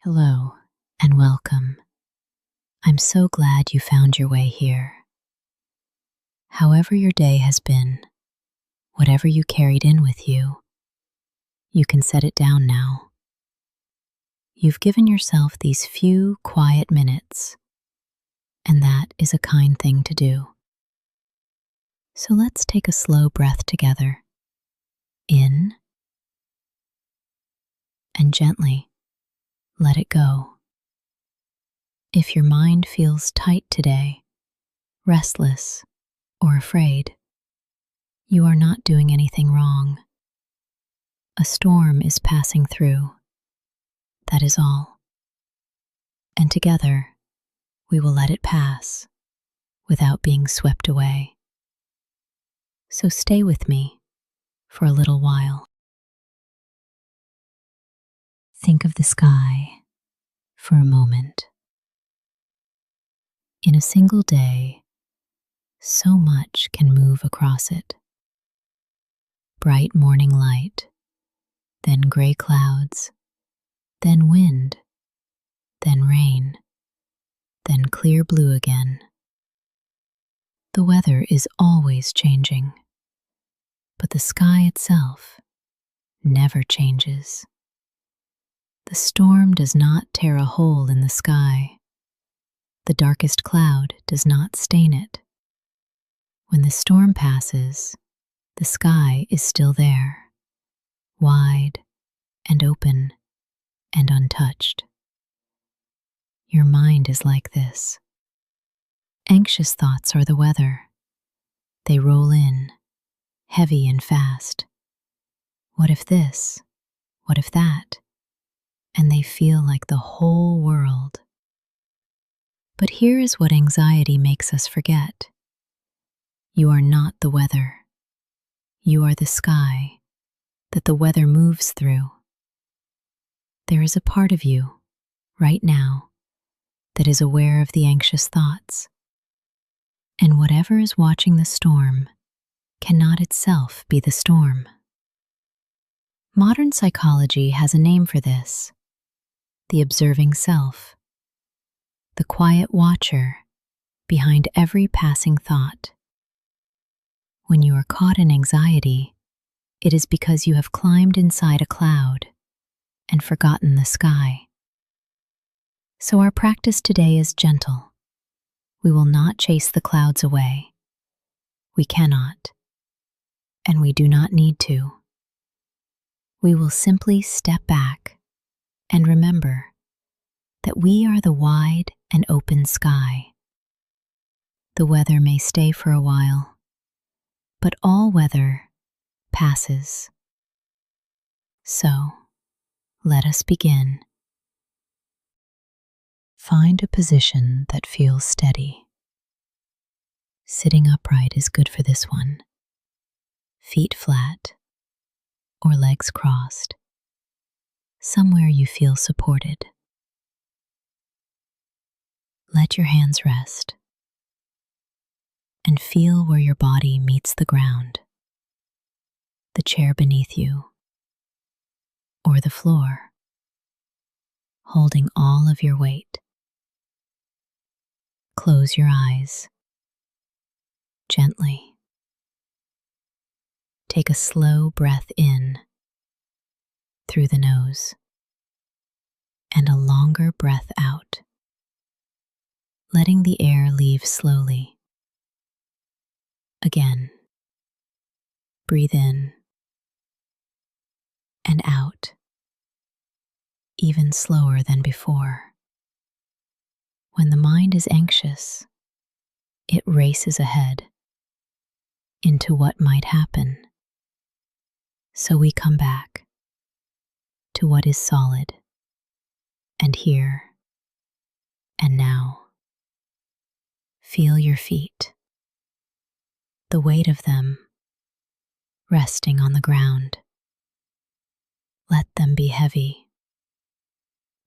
Hello and welcome. I'm so glad you found your way here. However your day has been, whatever you carried in with you, you can set it down now. You've given yourself these few quiet minutes, and that is a kind thing to do. So let's take a slow breath together. In and gently let it go. If your mind feels tight today, restless, or afraid, you are not doing anything wrong. A storm is passing through. That is all. And together, we will let it pass without being swept away. So stay with me for a little while. Think of the sky for a moment. In a single day, so much can move across it. Bright morning light, then gray clouds, then wind, then rain, then clear blue again. The weather is always changing, but the sky itself never changes. The storm does not tear a hole in the sky. The darkest cloud does not stain it. When the storm passes, the sky is still there, wide and open and untouched. Your mind is like this. Anxious thoughts are the weather. They roll in, heavy and fast. What if this? What if that? And they feel like the whole world. But here is what anxiety makes us forget. You are not the weather. You are the sky that the weather moves through. There is a part of you, right now, that is aware of the anxious thoughts. And whatever is watching the storm cannot itself be the storm. Modern psychology has a name for this: the observing self, the quiet watcher behind every passing thought. When you are caught in anxiety, it is because you have climbed inside a cloud and forgotten the sky. So our practice today is gentle. We will not chase the clouds away. We cannot, and we do not need to. We will simply step back and remember that we are the wide and open sky. The weather may stay for a while, but all weather passes. So, let us begin. Find a position that feels steady. Sitting upright is good for this one. Feet flat or legs crossed. Somewhere you feel supported. Let your hands rest and feel where your body meets the ground, the chair beneath you, or the floor, holding all of your weight. Close your eyes gently. Take a slow breath in through the nose and a longer breath out, letting the air leave slowly. Again, breathe in and out, even slower than before. When the mind is anxious, it races ahead into what might happen. So we come back to what is solid and here and now. Feel your feet, the weight of them resting on the ground. Let them be heavy,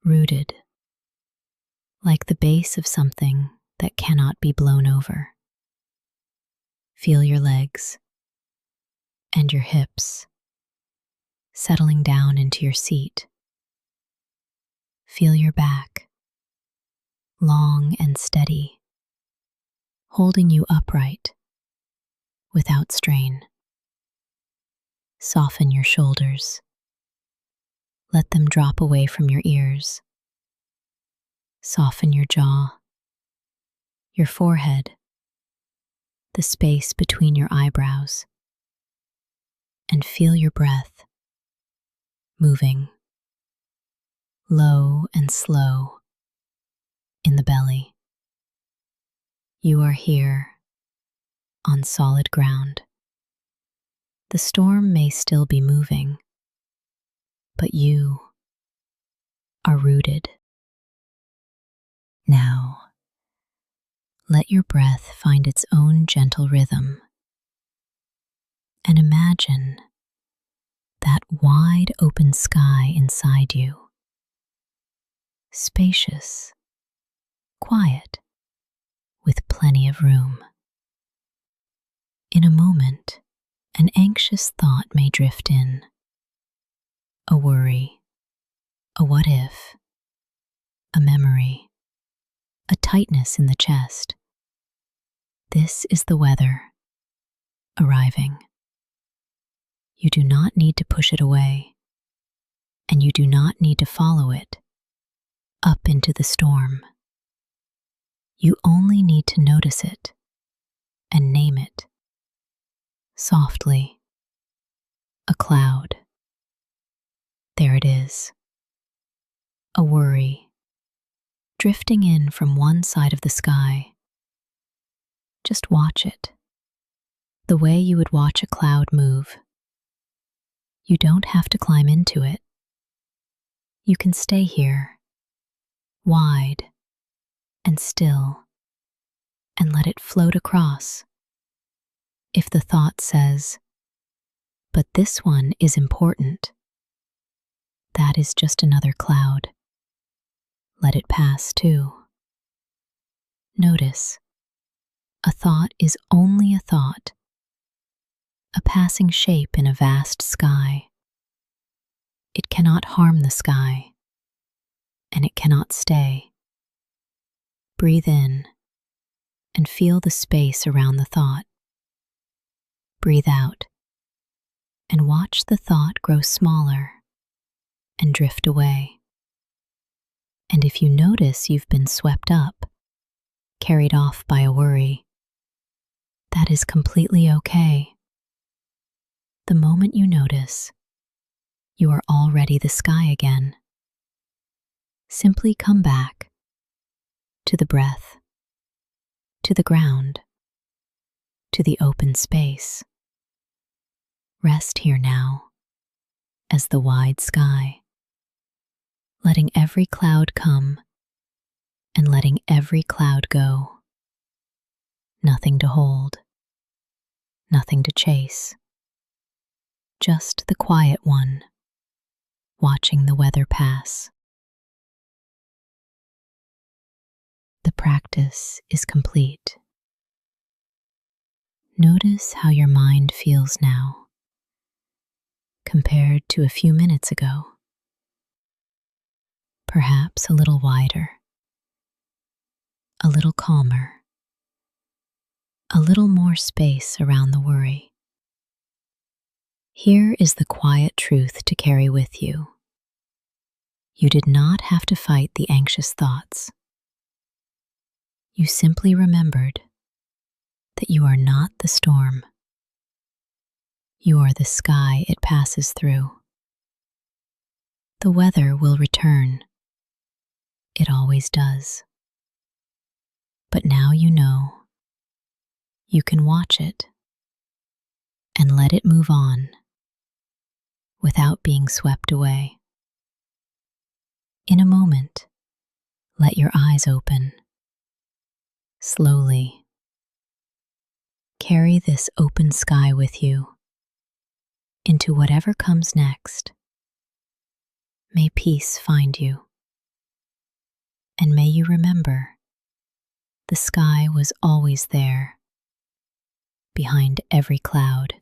rooted, like the base of something that cannot be blown over. Feel your legs, and your hips, settling down into your seat. Feel your back, long and steady, holding you upright without strain. Soften your shoulders. Let them drop away from your ears. Soften your jaw, your forehead, the space between your eyebrows, and feel your breath moving low and slow in the belly. You are here on solid ground. The storm may still be moving, but you are rooted. Now, let your breath find its own gentle rhythm, and imagine that wide open sky inside you. Spacious, quiet, with plenty of room. In a moment, an anxious thought may drift in. A worry, a what if, a memory, a tightness in the chest. This is the weather arriving. You do not need to push it away, and you do not need to follow it up into the storm. You only need to notice it and name it softly. A cloud. There it is. A worry, drifting in from one side of the sky. Just watch it, the way you would watch a cloud move. You don't have to climb into it. You can stay here, wide and still, and let it float across. If the thought says, "But this one is important," that is just another cloud. Let it pass too. Notice, a thought is only a thought, a passing shape in a vast sky. It cannot harm the sky, and it cannot stay. Breathe in and feel the space around the thought. Breathe out and watch the thought grow smaller and drift away. And if you notice you've been swept up, carried off by a worry, that is completely okay. The moment you notice, you are already the sky again. Simply come back to the breath, to the ground, to the open space. Rest here now as the wide sky, letting every cloud come and letting every cloud go. Nothing to hold, nothing to chase. Just the quiet one, watching the weather pass. The practice is complete. Notice how your mind feels now, compared to a few minutes ago. Perhaps a little wider, a little calmer, a little more space around the worry. Here is the quiet truth to carry with you. You did not have to fight the anxious thoughts. You simply remembered that you are not the storm. You are the sky it passes through. The weather will return. It always does. But now you know. You can watch it and let it move on without being swept away. In a moment, let your eyes open. Slowly, carry this open sky with you into whatever comes next. May peace find you, and may you remember the sky was always there, behind every cloud.